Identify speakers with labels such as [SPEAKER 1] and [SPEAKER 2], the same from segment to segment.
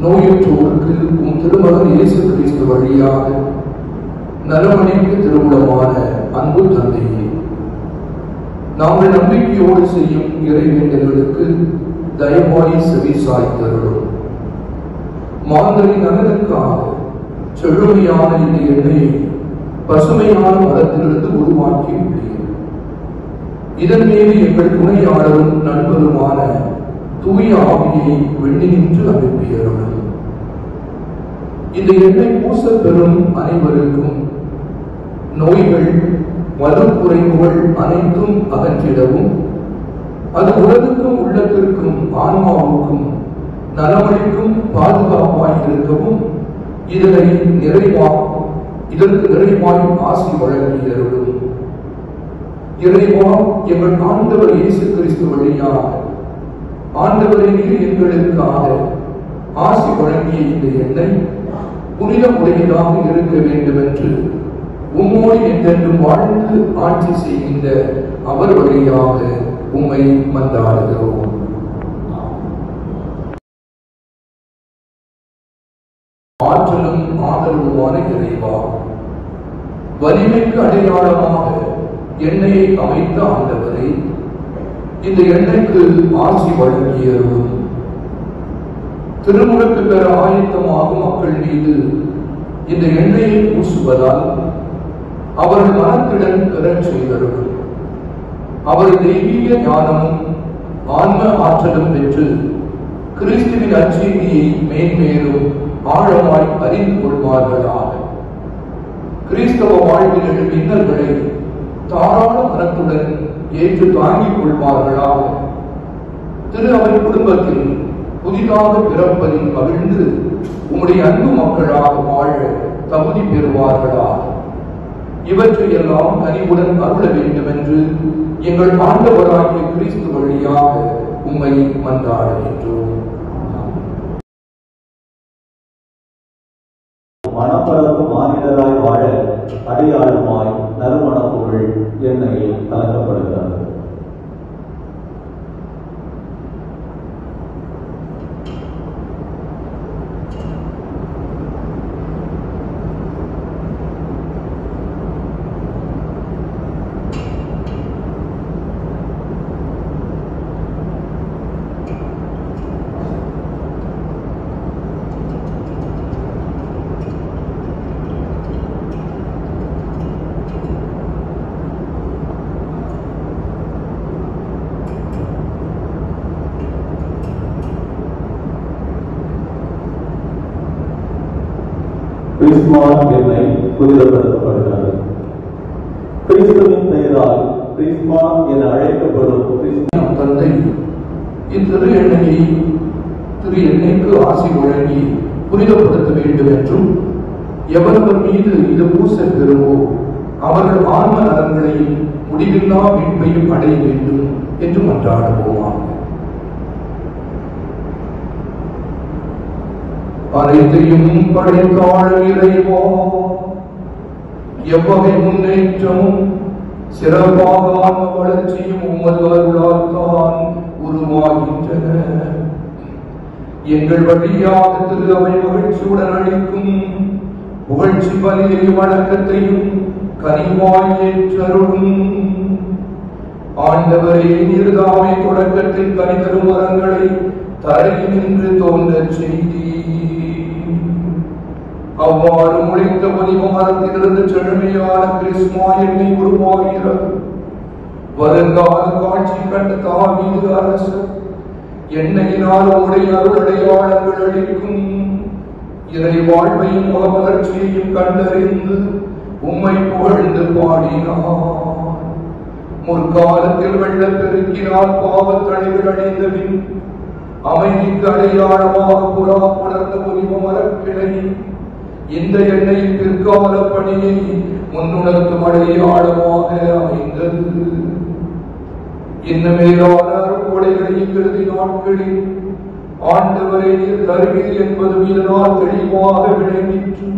[SPEAKER 1] நோயுற்றோருக்கு உம் திருமகன் இயேசு கிறிஸ்து வழியாக நலமணிக்கு திருவுளமான அன்பு தந்தையே, நாங்கள் நம்பிக்கையோடு செய்யும் இறைவேண்டல்களுக்கு தயவாய் செவி சாய்த்தருளும். மாந்தரின் நலனுக்காக செழுமையான இந்த எண்ணெயை பசுமையான மரத்திலிருந்து உருவாக்கி உள்ளீர். இதன் மீது எங்கள் துணையாளரும் நண்பருமான தூய ஆவியை வெண்ணின்று அனுப்பியருளும். இந்த எண்ணெய் பூச பெறும் அனைவருக்கும் நோய்கள் வலுக்குறைவுகள் அனைத்தும் அகற்றிடவும், அது உலகுக்கும் உள்ளத்திற்கும் ஆன்மாவுக்கும் நலமளிக்கும் பாதுகாப்பாய் இருக்கவும் இதற்கு நிறைவாய் ஆசி வழங்கியருளும். இறைவா, எங்கள் ஆண்டவர் இயேசு கிறிஸ்து வழியாக ஆண்டவரை நீர் எங்களுக்காக ஆசி வழங்கிய இந்த எண்ணெய் புனித உடையதாக இருக்க வேண்டும் என்று உம்மோடு என்றென்றும் வாழ்ந்து ஆட்சி செய்கின்ற அவர் வழியாக உம்மை மன்றாடுகிறோம். ஆற்றலும் ஆதரவுமான இறைவா, வலிமைக்கு அடையாளமாக எண்ணெயை அமைத்த ஆண்டவரை, இந்த எண்ணெய்க்கு ஆசி வழங்கியருளும். திருமுழுக்கு பெற ஆயத்தமாகும் மக்கள் மீது இந்த எண்ணெயை பூசுவதால் அவர்கள் மனத்திடன் பெறச் செய்தருளும். அவர் தெய்வீக ஞானமும் ஆன்ம ஆற்றலும் பெற்று கிறிஸ்துவின் அச்செய்தியை மேன்மேலும் ஆழமாய் அறிந்து கொள்வார்களாக. கிறிஸ்தவ வாழ்வில் எழும் இன்னல்களை தாராள மனத்துடன் ஏற்று தாங்கிக் கொள்வார்களாக. திரு அவை குடும்பத்தில் புதிதாக பிறப்பதில் மகிழ்ந்து உம்முடைய அன்பு மக்களாக வாழ தகுதி பெறுவார்களாக. இவற்றையெல்லாம் கனிவுடன் அருள வேண்டும் என்று எங்கள் ஆண்டவராகிய கிறிஸ்து வழியாக உம்மை மன்றாடுகின்றோம்.
[SPEAKER 2] மனப்பரப்பு மாநிலராய் வாழ அடையாளமாய் நறுமண பொருள் எண்ணெயில் கலக்கப்படுகிறது. கிறிஸ்துவ எண்ணெய் புனிதப்படுத்தப்படுகிறது. கிறிஸ்துவின் பெயரால் கிறிஸ்துவ என அழைக்கப்படும்
[SPEAKER 1] தந்தை இத்திரு எண்ணெய்க்கு ஆசி வழங்கி புனிதப்படுத்த வேண்டும் என்றும், எவரவர் மீது இது பூச பெறுமோ அவர்கள் ஆன்ம நலன்களையும் முடிவில்லா மீட்பையும் அடைய வேண்டும் என்று மன்றாடுவோமாக. அனைத்தையும் படைத்தாளும் இறைவா, எவ்வகை முன்னேற்றமும் சிறப்பாக ஆன்ம வளர்ச்சியும் உமது அருளால் தான் உருவாகின்றன. எங்கள் வழியாக திரு அவை மகிழ்ச்சியுடன் அளிக்கும் புகழ்ச்சி பலியையும் வணக்கத்தையும் கனிவாய் ஏற்றருளும். ஆண்டவரே, நீர்தாமை தொடக்கத்தில் கனிதரும் வரங்களை தரையில் நின்று தோன்றச் செய்தி. அவ்வாறு முளைத்த ஒலிவ மரத்திலிருந்து செழுமையான கிறிஸ்மா எண்ணெய் உருவாகிறது. வருங்கால காட்சி கண்ட தாவீது அரசர் எண்ணெயினால் உடைய அருளடையாளங்கள் அளிக்கும். இறை வாழ்வையும் முகமலர்ச்சியையும் கண்டறிந்து உம்மை புகழ்ந்து பாடினார். முற்காலத்தில் வெள்ளப்பெருக்கினால் பாவத்தடைகள் அடைந்தபின் அமைதிக்கு அடையாளமாக புறா புணர்ந்த ஒலிவ மரக்கிளை இந்த எண்ணெயின் பிற்கால பணியை முன்னுணர்த்தும் அடையாளமாக அமைந்தது. இந்த மேலான அருள்கொடைகளை இறுதி நாட்களில் ஆண்டவரை நீர் தருவீர் என்பது இதனால் தெளிவாக விளங்கிற்று.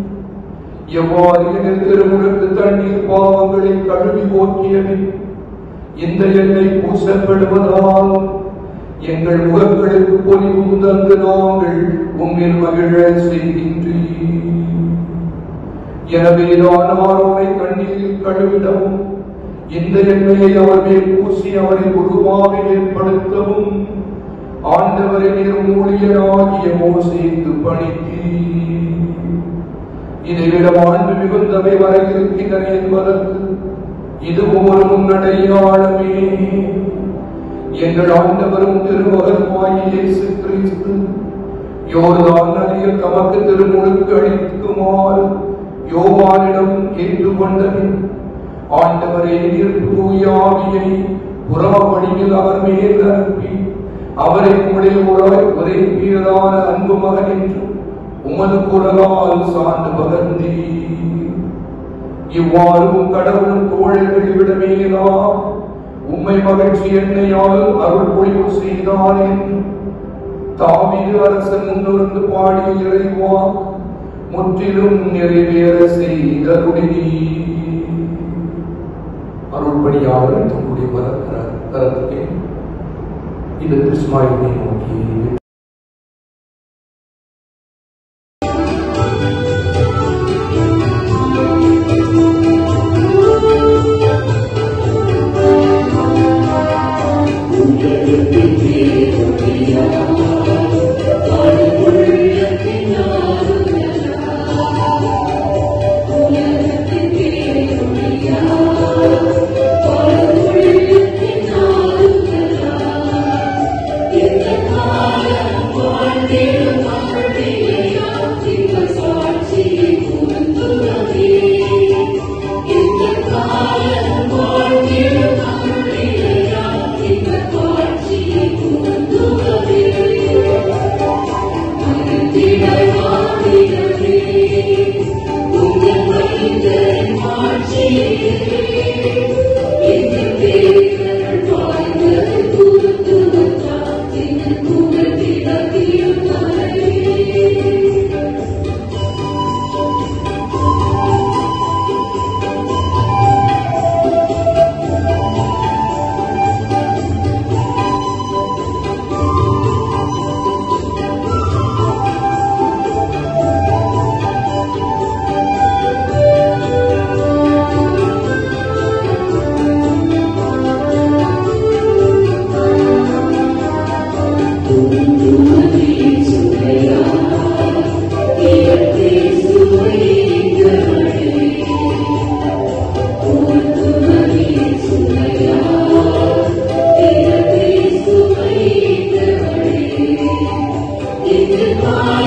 [SPEAKER 1] எவ்வாறு எங்கள் திருமுழுக்கு தண்ணீர் பாவங்களை கழுவி போக்கியபின் இந்த எண்ணெய் பூசப்படுவதால் எங்கள் முகங்களுக்கு பொலிவு தந்து நாங்கள் உம்மில் மகிழ செய்கின்றீர். எனவே ஆரோனை கண்ணீரில் கழுவிடவும் இந்த எண்ணெயை அவர் மேல் பூசி அவரை உருவாக ஏற்படுத்தவும் ஆண்டவரை நீர் ஊழியராகிய மோசேக்கு பணித்தீர். இதைவிட வாழ்ந்து மிகுந்தவை வர இருக்கின்றன என்பதற்கு இது ஒரு முன்னடையாளமே. எங்கள் ஆண்டவரும் திருமகனுமாகிய இயேசு கிறிஸ்து யோர்தான் நதியில் தமக்கு திருமுழுக்கு அளிக்குமாறு யோவானிடம் ஏற்றுக்கொண்டபின் ஆண்டவரே, நீர் தூய ஆவியை புறா வடிவில் அவர் மேல் அனுப்பி அவரை உம்முடைய ஒரே பேரான அன்பு மகன் என்று உமது குரலால் சார்ந்து பகர்ந்தீர். இவ்வாறு கடவுளும் தோழர்கள் விடமேலா உம்மை மகிழ்ச்சி எண்ணெயால் அருள் பொழிவு செய்தார் என்று தாவீது அரசன் முன்னிருந்து பாடிய இறைவா முற்றிலும் நிறைவேற செய்தருளினீர். அருள்படியாளர் தம்முடைய கரத்துக்கே இந்த கிறிஸ்துவை நோக்கி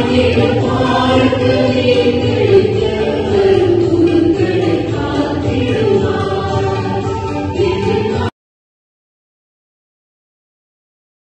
[SPEAKER 3] Thank you.